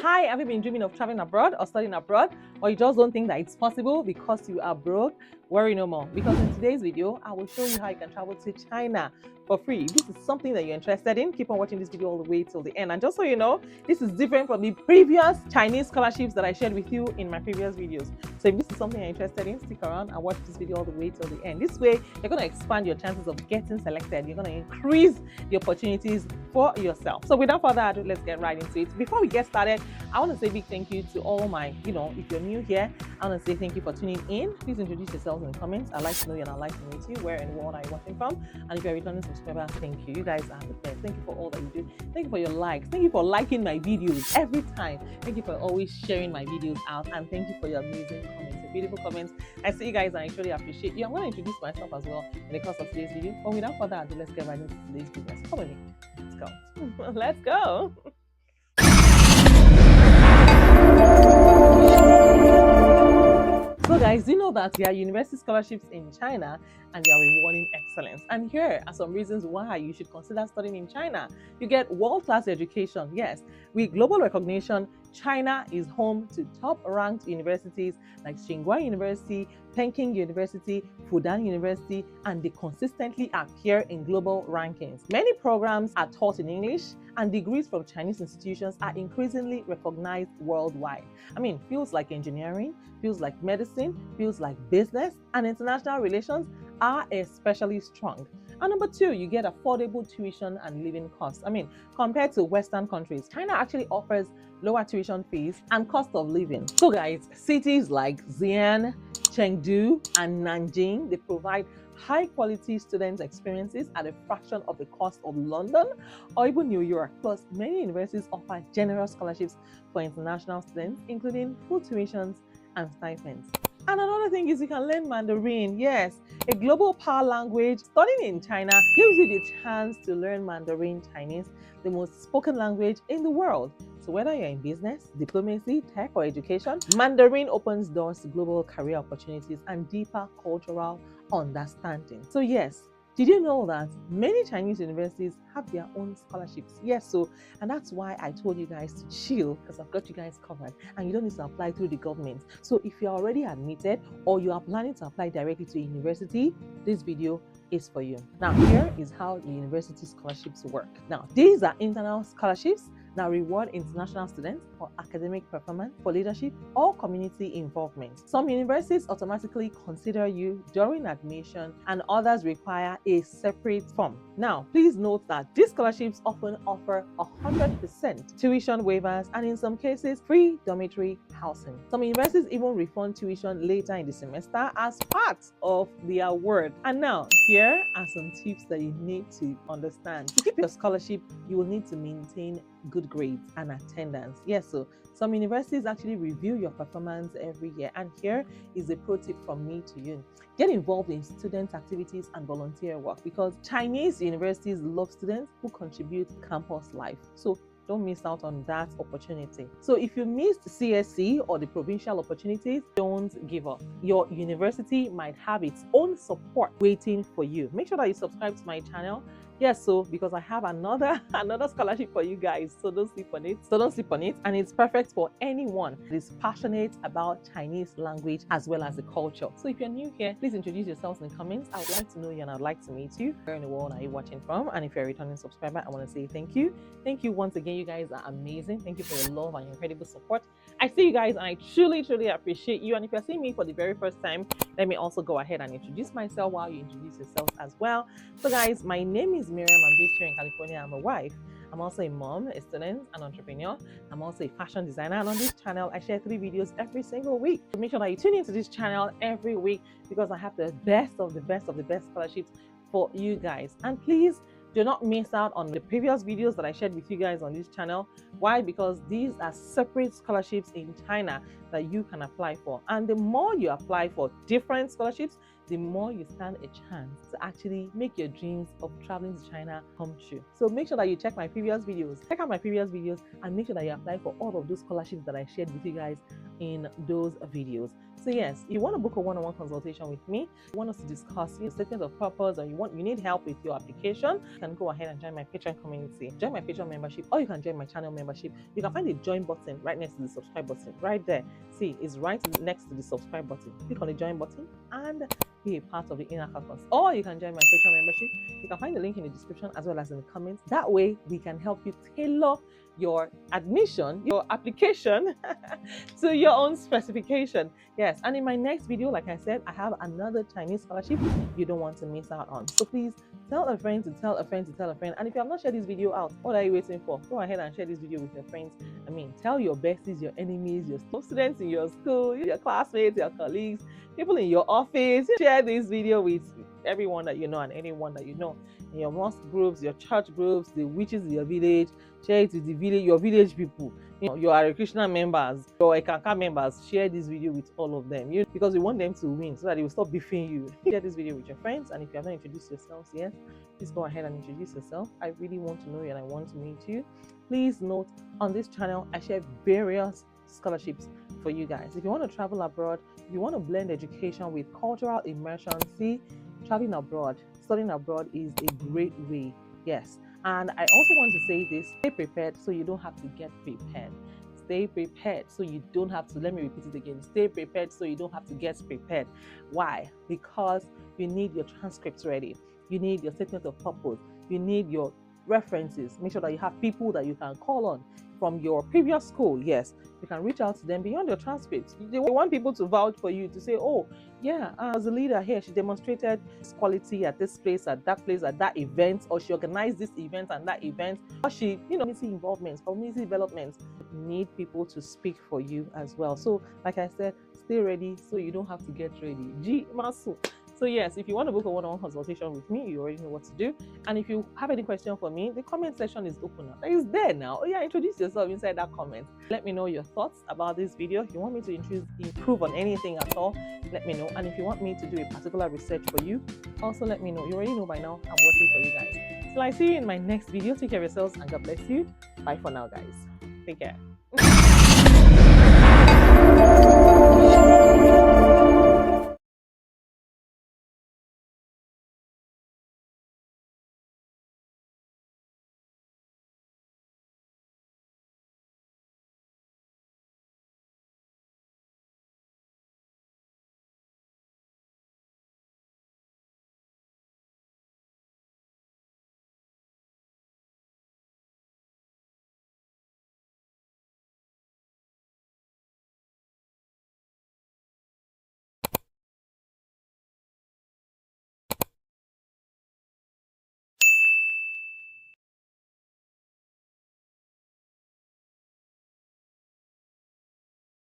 Hi, have you been dreaming of traveling abroad or studying abroad, or you just don't think that it's possible because you are broke? Worry no more, because in today's video, I will show you how you can travel to China for free. If this is something that you're interested in, keep on watching this video all the way till the end. And just so you know, this is different from the previous Chinese scholarships that I shared with you in my previous videos. So if this is something you're interested in, stick around and watch this video all the way till the end. This way, you're going to expand your chances of getting selected. You're going to increase the opportunities for yourself. So without further ado, let's get right into it. Before we get started, I want to say a big thank you to all my, if you're new here, I want to say thank you for tuning in. Please introduce yourselves in the comments. I'd like to know you and I'd like to meet you. Where and what are you watching from? And if you're a returning subscriber, thank you. You guys are the best. Thank you for all that you do. Thank you for your likes. Thank you for liking my videos every time. Thank you for always sharing my videos out. And thank you for your amazing comments, your beautiful comments. I see you guys and I truly appreciate you. I'm going to introduce myself as well in the course of today's video. But without further ado, let's get right into today's video. So come with me. Let's go. Let's go. So guys, do you know that there are university scholarships in China and they are rewarding excellence? And here are some reasons why you should consider studying in China. You get world-class education. Yes, with global recognition, China is home to top-ranked universities like Tsinghua University, Peking University, Fudan University, and they consistently appear in global rankings. Many programs are taught in English, and degrees from Chinese institutions are increasingly recognized worldwide. I mean, fields like engineering, fields like medicine, fields like business, and international relations are especially strong. And number two, you get affordable tuition and living costs. I mean, compared to Western countries, China actually offers lower tuition fees and cost of living. So guys, cities like Xi'an, Chengdu, and Nanjing, they provide high-quality student experiences at a fraction of the cost of London or even New York. Plus, many universities offer generous scholarships for international students, including full tuitions and stipends. And another thing is you can learn Mandarin. Yes, a global power language. Studying in China gives you the chance to learn Mandarin Chinese, the most spoken language in the world. So whether you're in business, diplomacy, tech, or education, Mandarin opens doors to global career opportunities and deeper cultural understanding. So yes, did you know that many Chinese universities have their own scholarships? Yes, and that's why I told you guys to chill, because I've got you guys covered and you don't need to apply through the government. So if you're already admitted or you are planning to apply directly to a university, this video is for you. Now, here is how the university scholarships work. Now, these are internal scholarships that reward international students for academic performance, for leadership, or community involvement. Some universities automatically consider you during admission, and others require a separate form. Now, please note that these scholarships often offer 100% tuition waivers and in some cases, free dormitory housing. Some universities even refund tuition later in the semester as part of the award. And now, here are some tips that you need to understand. To keep your scholarship, you will need to maintain good grades and attendance. Yes, so some universities actually review your performance every year, and here is a pro tip from me to you. Get involved in student activities and volunteer work, because Chinese universities love students who contribute to campus life. So don't miss out on that opportunity. So if you missed CSC or the provincial opportunities, don't give up. Your university might have its own support waiting for you. Make sure that you subscribe to my channel. Yes, so because I have another scholarship for you guys, so don't sleep on it. And it's perfect for anyone that is passionate about Chinese language as well as the culture. So if you're new here, please introduce yourselves in the comments. I would like to know you and I'd like to meet you. Where in the world are you watching from? And if you're a returning subscriber, I want to say thank you. Thank you once again. You guys are amazing. Thank you for your love and your incredible support. I see you guys and I truly appreciate you. And if you're seeing me for the very first time, let me also go ahead and introduce myself while you introduce yourselves as well. So guys, my name is Miriam. I'm based here in California. I'm a wife. I'm also a mom, a student, an entrepreneur. I'm also a fashion designer. And on this channel, I share 3 videos every single week. So make sure that you tune into this channel every week, because I have the best of the best scholarships for you guys. And please do not miss out on the previous videos that I shared with you guys on this channel. Why? Because these are separate scholarships in China that you can apply for. And the more you apply for different scholarships, the more you stand a chance to actually make your dreams of traveling to China come true. So make sure that you check my previous videos, check out my previous videos, and make sure that you apply for all of those scholarships that I shared with you guys in those videos. So yes, you want to book a one-on-one consultation with me, you want us to discuss your statement of purpose, or you need help with your application, you can go ahead and join my Patreon community, join my Patreon membership, or you can join my channel membership. You can find the join button right next to the subscribe button, right there. See, it's right next to the subscribe button. Click on the join button and be a part of the inner caucus. Or you can join my Patreon membership. You can find the link in the description as well as in the comments. That way we can help you tailor your admission, your application to your own specification. Yes, and in my next video, like I said, I have another Chinese scholarship you don't want to miss out on. So please tell a friend to tell a friend to tell a friend. And if you have not shared this video out, what are you waiting for? Go ahead and share this video with your friends. I mean, tell your besties, your enemies, your students in your school, your classmates, your colleagues, people in your office. Share this video with everyone that you know and anyone that you know. In your mosque groups, your church groups, the witches in your village. Share it with the village, your village people, your Hare Krishna members, your Ekanka members. Share this video with all of them, because we want them to win so that they will stop beefing you. Share this video with your friends, and if you have not introduced yourselves yet, please go ahead and introduce yourself. I really want to know you and I want to meet you. Please note, on this channel I share various scholarships for you guys. If you want to travel abroad, if you want to blend education with cultural immersion, see, traveling abroad, studying abroad is a great way. Yes. And I also want to say this: stay prepared so you don't have to get prepared. Stay prepared so you don't have to, let me repeat it again, stay prepared so you don't have to get prepared. Why? Because you need your transcripts ready. You need your statement of purpose. You need your references. Make sure that you have people that you can call on from your previous school. Yes, you can reach out to them beyond your transcripts. They want people to vouch for you, to say, oh yeah, as a leader here, she demonstrated this quality at this place, at that place, at that event, or she organized this event and that event, or she, community involvements, community development. You need people to speak for you as well. So like I said, stay ready so you don't have to get ready. G Masu. So yes, if you want to book a one-on-one consultation with me, you already know what to do. And if you have any question for me, the comment section is open now. It's there now. Oh yeah, introduce yourself inside that comment. Let me know your thoughts about this video. If you want me to improve on anything at all, let me know. And if you want me to do a particular research for you, also let me know. You already know by now, I'm working for you guys. So I see you in my next video. Take care of yourselves and God bless you. Bye for now, guys. Take care.